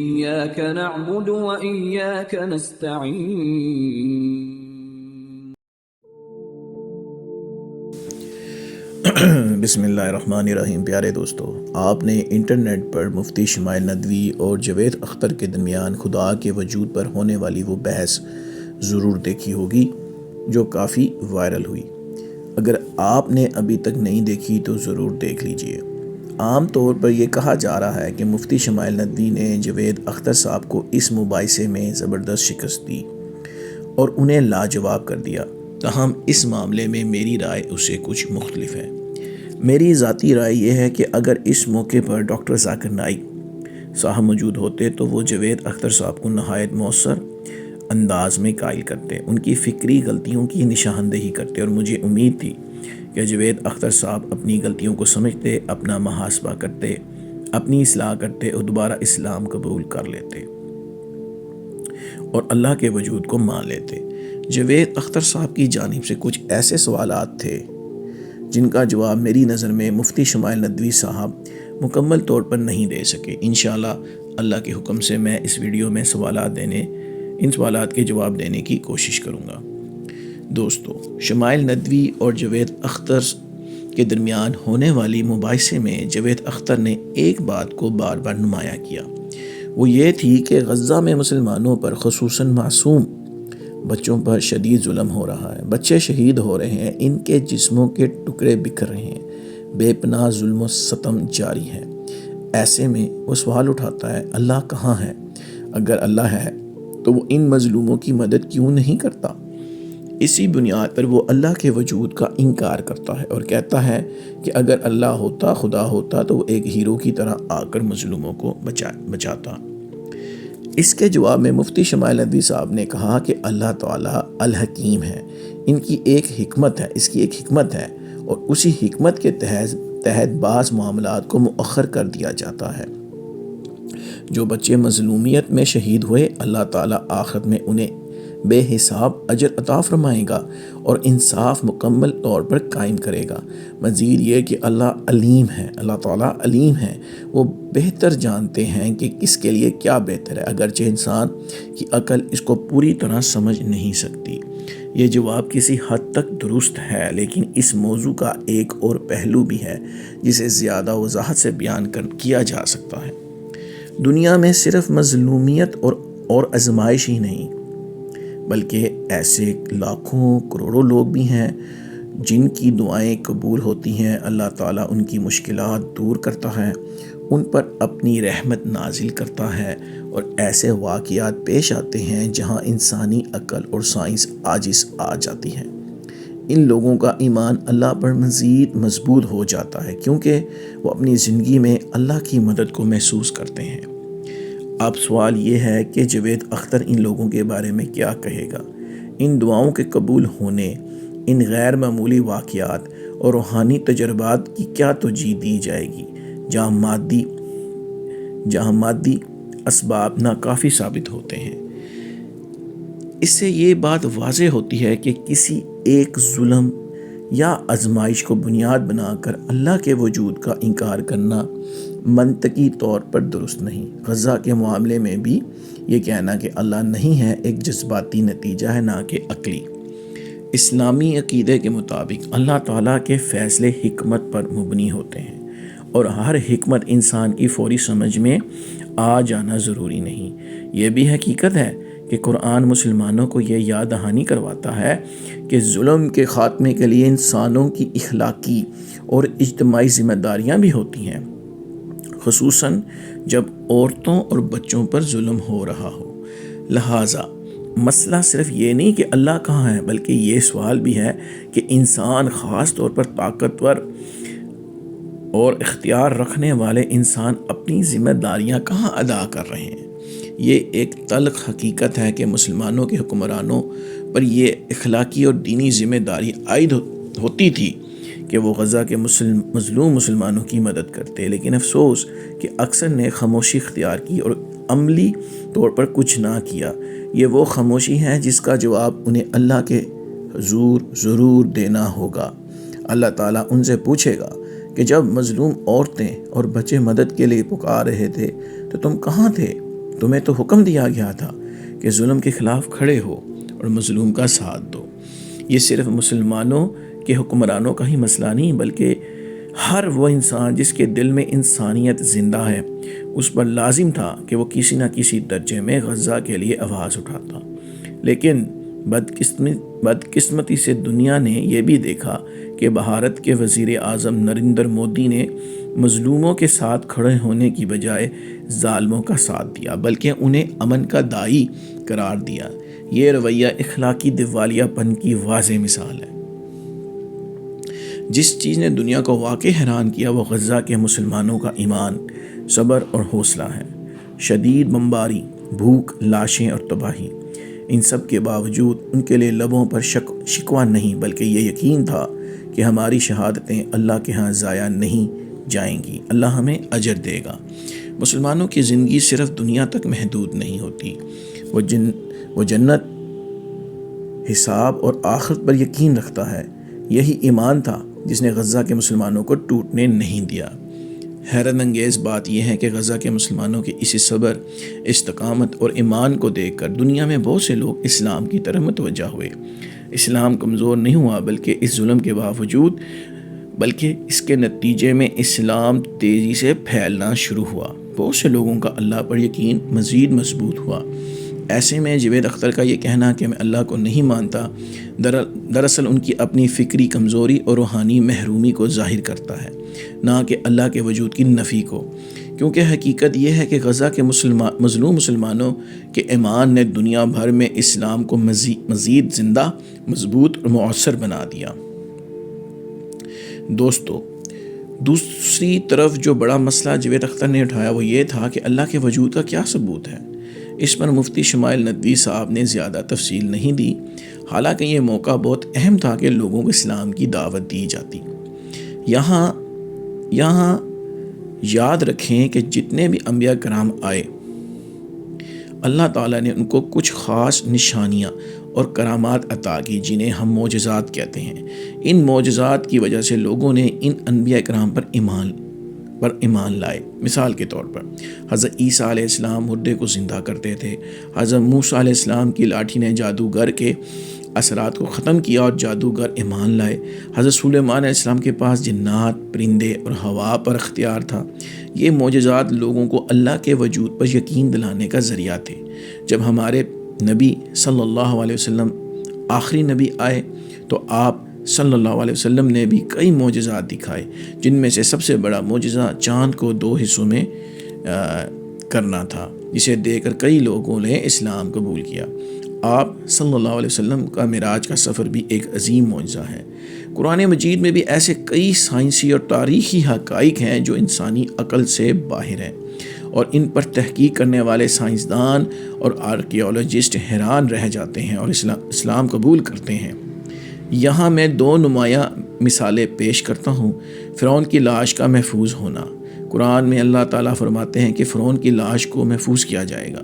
إياك نعبد وإياك نستعين بسم اللہ الرحمن الرحیم۔ پیارے دوستو، آپ نے انٹرنیٹ پر مفتی شمائل ندوی اور جاوید اختر کے درمیان خدا کے وجود پر ہونے والی وہ بحث ضرور دیکھی ہوگی جو کافی وائرل ہوئی۔ اگر آپ نے ابھی تک نہیں دیکھی تو ضرور دیکھ لیجئے۔ عام طور پر یہ کہا جا رہا ہے کہ مفتی شمائل ندوی نے جاوید اختر صاحب کو اس مباحثے میں زبردست شکست دی اور انہیں لاجواب کر دیا۔ تاہم اس معاملے میں میری رائے اس سے کچھ مختلف ہے۔ میری ذاتی رائے یہ ہے کہ اگر اس موقع پر ڈاکٹر ذاکر نائک صاحب موجود ہوتے تو وہ جاوید اختر صاحب کو نہایت مؤثر انداز میں قائل کرتے، ان کی فکری غلطیوں کی نشاندہی کرتے، اور مجھے امید تھی کہ جاوید اختر صاحب اپنی غلطیوں کو سمجھتے، اپنا محاسبہ کرتے، اپنی اصلاح کرتے اور دوبارہ اسلام قبول کر لیتے اور اللہ کے وجود کو مان لیتے۔ جاوید اختر صاحب کی جانب سے کچھ ایسے سوالات تھے جن کا جواب میری نظر میں مفتی شمائل ندوی صاحب مکمل طور پر نہیں دے سکے۔ انشاءاللہ اللہ کے حکم سے میں اس ویڈیو میں ان سوالات کے جواب دینے کی کوشش کروں گا۔ دوستو، شمائل ندوی اور جاوید اختر کے درمیان ہونے والی مباحثے میں جاوید اختر نے ایک بات کو بار بار نمایاں کیا، وہ یہ تھی کہ غزہ میں مسلمانوں پر خصوصاً معصوم بچوں پر شدید ظلم ہو رہا ہے، بچے شہید ہو رہے ہیں، ان کے جسموں کے ٹکڑے بکھر رہے ہیں، بے پناہ ظلم و ستم جاری ہے۔ ایسے میں وہ سوال اٹھاتا ہے، اللہ کہاں ہے؟ اگر اللہ ہے تو وہ ان مظلوموں کی مدد کیوں نہیں کرتا؟ اسی بنیاد پر وہ اللہ کے وجود کا انکار کرتا ہے اور کہتا ہے کہ اگر اللہ ہوتا، خدا ہوتا تو وہ ایک ہیرو کی طرح آ کر مظلوموں کو بچاتا۔ اس کے جواب میں مفتی شمائل ندوی صاحب نے کہا کہ اللہ تعالیٰ الحکیم ہے، اس کی ایک حکمت ہے اور اسی حکمت کے تحت بعض معاملات کو مؤخر کر دیا جاتا ہے۔ جو بچے مظلومیت میں شہید ہوئے، اللہ تعالیٰ آخرت میں انہیں بے حساب اجر عطا فرمائے گا اور انصاف مکمل طور پر قائم کرے گا۔ مزید یہ کہ اللہ تعالیٰ علیم ہے، وہ بہتر جانتے ہیں کہ کس کے لیے کیا بہتر ہے، اگرچہ انسان کی عقل اس کو پوری طرح سمجھ نہیں سکتی۔ یہ جواب کسی حد تک درست ہے، لیکن اس موضوع کا ایک اور پہلو بھی ہے جسے زیادہ وضاحت سے بیان کیا جا سکتا ہے۔ دنیا میں صرف مظلومیت اور آزمائش ہی نہیں، بلکہ ایسے لاکھوں کروڑوں لوگ بھی ہیں جن کی دعائیں قبول ہوتی ہیں، اللہ تعالیٰ ان کی مشکلات دور کرتا ہے، ان پر اپنی رحمت نازل کرتا ہے، اور ایسے واقعات پیش آتے ہیں جہاں انسانی عقل اور سائنس عاجز آ جاتی ہے۔ ان لوگوں کا ایمان اللہ پر مزید مضبوط ہو جاتا ہے کیونکہ وہ اپنی زندگی میں اللہ کی مدد کو محسوس کرتے ہیں۔ اب سوال یہ ہے کہ جاوید اختر ان لوگوں کے بارے میں کیا کہے گا؟ ان دعاؤں کے قبول ہونے، ان غیر معمولی واقعات اور روحانی تجربات کی کیا توجیہ دی جائے گی جہاں مادی اسباب ناکافی ثابت ہوتے ہیں؟ اس سے یہ بات واضح ہوتی ہے کہ کسی ایک ظلم یا آزمائش کو بنیاد بنا کر اللہ کے وجود کا انکار کرنا منطقی طور پر درست نہیں۔ غزہ کے معاملے میں بھی یہ کہنا کہ اللہ نہیں ہے ایک جذباتی نتیجہ ہے، نہ کہ عقلی۔ اسلامی عقیدے کے مطابق اللہ تعالیٰ کے فیصلے حکمت پر مبنی ہوتے ہیں اور ہر حکمت انسان کی فوری سمجھ میں آ جانا ضروری نہیں۔ یہ بھی حقیقت ہے کہ قرآن مسلمانوں کو یہ یاد دہانی کرواتا ہے کہ ظلم کے خاتمے کے لیے انسانوں کی اخلاقی اور اجتماعی ذمہ داریاں بھی ہوتی ہیں، خصوصاً جب عورتوں اور بچوں پر ظلم ہو رہا ہو۔ لہٰذا مسئلہ صرف یہ نہیں کہ اللہ کہاں ہے، بلکہ یہ سوال بھی ہے کہ انسان، خاص طور پر طاقتور اور اختیار رکھنے والے انسان، اپنی ذمہ داریاں کہاں ادا کر رہے ہیں۔ یہ ایک تلخ حقیقت ہے کہ مسلمانوں کے حکمرانوں پر یہ اخلاقی اور دینی ذمہ داری عائد ہوتی تھی کہ وہ غزہ کے مظلوم مسلمانوں کی مدد کرتے، لیکن افسوس کہ اکثر نے خاموشی اختیار کی اور عملی طور پر کچھ نہ کیا۔ یہ وہ خاموشی ہے جس کا جواب انہیں اللہ کے حضور ضرور دینا ہوگا۔ اللہ تعالیٰ ان سے پوچھے گا کہ جب مظلوم عورتیں اور بچے مدد کے لیے پکار رہے تھے تو تم کہاں تھے؟ تمہیں تو حکم دیا گیا تھا کہ ظلم کے خلاف کھڑے ہو اور مظلوم کا ساتھ دو۔ یہ صرف مسلمانوں کے حکمرانوں کا ہی مسئلہ نہیں، بلکہ ہر وہ انسان جس کے دل میں انسانیت زندہ ہے اس پر لازم تھا کہ وہ کسی نہ کسی درجے میں غزہ کے لیے آواز اٹھاتا۔ لیکن بدقسمتی سے دنیا نے یہ بھی دیکھا کہ بھارت کے وزیر اعظم نریندر مودی نے مظلوموں کے ساتھ کھڑے ہونے کی بجائے ظالموں کا ساتھ دیا، بلکہ انہیں امن کا داعی قرار دیا۔ یہ رویہ اخلاقی دیوالیہ پن کی واضح مثال ہے۔ جس چیز نے دنیا کو واقع حیران کیا وہ غزہ کے مسلمانوں کا ایمان، صبر اور حوصلہ ہے۔ شدید بمباری، بھوک، لاشیں اور تباہی، ان سب کے باوجود ان کے لیے لبوں پر شکوہ نہیں، بلکہ یہ یقین تھا کہ ہماری شہادتیں اللہ کے ہاں ضائع نہیں جائیں گی، اللہ ہمیں اجر دے گا۔ مسلمانوں کی زندگی صرف دنیا تک محدود نہیں ہوتی، وہ جنت، حساب اور آخرت پر یقین رکھتا ہے۔ یہی ایمان تھا جس نے غزہ کے مسلمانوں کو ٹوٹنے نہیں دیا۔ حیرت انگیز بات یہ ہے کہ غزہ کے مسلمانوں کے اسی صبر، استقامت اور ایمان کو دیکھ کر دنیا میں بہت سے لوگ اسلام کی طرف متوجہ ہوئے۔ اسلام کمزور نہیں ہوا، بلکہ اس ظلم کے باوجود، بلکہ اس کے نتیجے میں اسلام تیزی سے پھیلنا شروع ہوا۔ بہت سے لوگوں کا اللہ پر یقین مزید مضبوط ہوا۔ ایسے میں جاوید اختر کا یہ کہنا کہ میں اللہ کو نہیں مانتا دراصل ان کی اپنی فکری کمزوری اور روحانی محرومی کو ظاہر کرتا ہے، نہ کہ اللہ کے وجود کی نفی کو، کیونکہ حقیقت یہ ہے کہ غزہ کے مظلوم مسلمانوں کے ایمان نے دنیا بھر میں اسلام کو مزید زندہ، مضبوط اور مؤثر بنا دیا۔ دوستو، دوسری طرف جو بڑا مسئلہ جاوید اختر نے اٹھایا وہ یہ تھا کہ اللہ کے وجود کا کیا ثبوت ہے۔ اس پر مفتی شمائل ندوی صاحب نے زیادہ تفصیل نہیں دی، حالانکہ یہ موقع بہت اہم تھا کہ لوگوں کو اسلام کی دعوت دی جاتی۔ یہاں یاد رکھیں کہ جتنے بھی انبیاء کرام آئے، اللہ تعالیٰ نے ان کو کچھ خاص نشانیاں اور کرامات عطا کی جنہیں ہم معجزات کہتے ہیں۔ ان معجزات کی وجہ سے لوگوں نے ان انبیاء کرام پر ایمان لائے۔ مثال کے طور پر حضرت عیسیٰ علیہ السلام مردے کو زندہ کرتے تھے، حضرت موسیٰ علیہ السلام کی لاٹھی نے جادوگر کے اثرات کو ختم کیا اور جادوگر ایمان لائے، حضرت سلیمان علیہ السلام کے پاس جنات، پرندے اور ہوا پر اختیار تھا۔ یہ معجزات لوگوں کو اللہ کے وجود پر یقین دلانے کا ذریعہ تھے۔ جب ہمارے نبی صلی اللہ علیہ وسلم آخری نبی آئے تو آپ صلی اللہ علیہ وسلم نے بھی کئی معجزات دکھائے، جن میں سے سب سے بڑا معجزہ چاند کو 2 حصوں میں کرنا تھا، جسے دیکھ کر کئی لوگوں نے اسلام قبول کیا۔ آپ صلی اللہ علیہ وسلم کا معراج کا سفر بھی ایک عظیم معجزہ ہے۔ قرآن مجید میں بھی ایسے کئی سائنسی اور تاریخی حقائق ہیں جو انسانی عقل سے باہر ہیں، اور ان پر تحقیق کرنے والے سائنسدان اور آرکیالوجسٹ حیران رہ جاتے ہیں اور اسلام قبول کرتے ہیں۔ یہاں میں 2 نمایاں مثالیں پیش کرتا ہوں۔ فرعون کی لاش کا محفوظ ہونا۔ قرآن میں اللہ تعالیٰ فرماتے ہیں کہ فرعون کی لاش کو محفوظ کیا جائے گا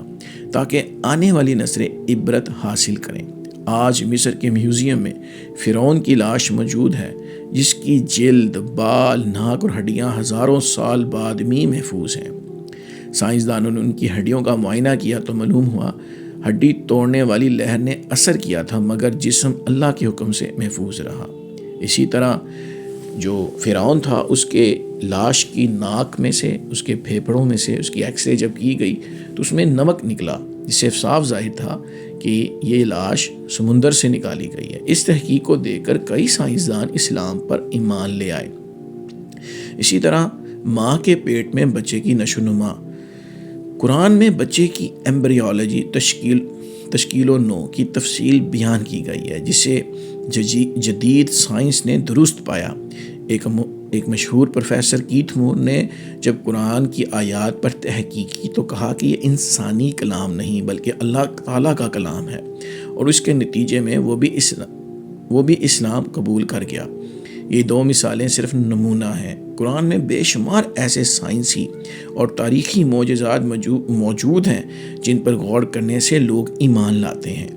تاکہ آنے والی نسلیں عبرت حاصل کریں۔ آج مصر کے میوزیم میں فرعون کی لاش موجود ہے، جس کی جلد، بال، ناک اور ہڈیاں ہزاروں سال بعد بھی محفوظ ہیں۔ سائنسدانوں نے ان کی ہڈیوں کا معائنہ کیا تو معلوم ہوا ہڈی توڑنے والی لہر نے اثر کیا تھا، مگر جسم اللہ کے حکم سے محفوظ رہا۔ اسی طرح جو فرعون تھا، اس کے لاش کی ناک میں سے، اس کے پھیپھڑوں میں سے اس کی ایکس رے جب کی گئی تو اس میں نمک نکلا، جس سے صاف ظاہر تھا کہ یہ لاش سمندر سے نکالی گئی ہے۔ اس تحقیق کو دیکھ کر کئی سائنسدان اسلام پر ایمان لے آئے۔ اسی طرح ماں کے پیٹ میں بچے کی نشو و نما۔ قرآن میں بچے کی ایمبریولوجی، تشکیل و نو کی تفصیل بیان کی گئی ہے، جسے جدید سائنس نے درست پایا۔ ایک مشہور پروفیسر کیتھ مور نے جب قرآن کی آیات پر تحقیق کی تو کہا کہ یہ انسانی کلام نہیں بلکہ اللہ تعالیٰ کا کلام ہے، اور اس کے نتیجے میں وہ بھی اسلام قبول کر گیا۔ یہ 2 مثالیں صرف نمونہ ہیں۔ قرآن میں بے شمار ایسے سائنسی اور تاریخی معجزات موجود ہیں جن پر غور کرنے سے لوگ ایمان لاتے ہیں۔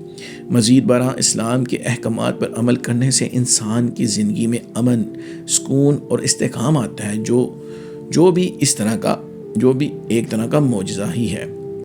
مزید برآں اسلام کے احکامات پر عمل کرنے سے انسان کی زندگی میں امن، سکون اور استحکام آتا ہے، جو بھی ایک طرح کا معجزہ ہی ہے۔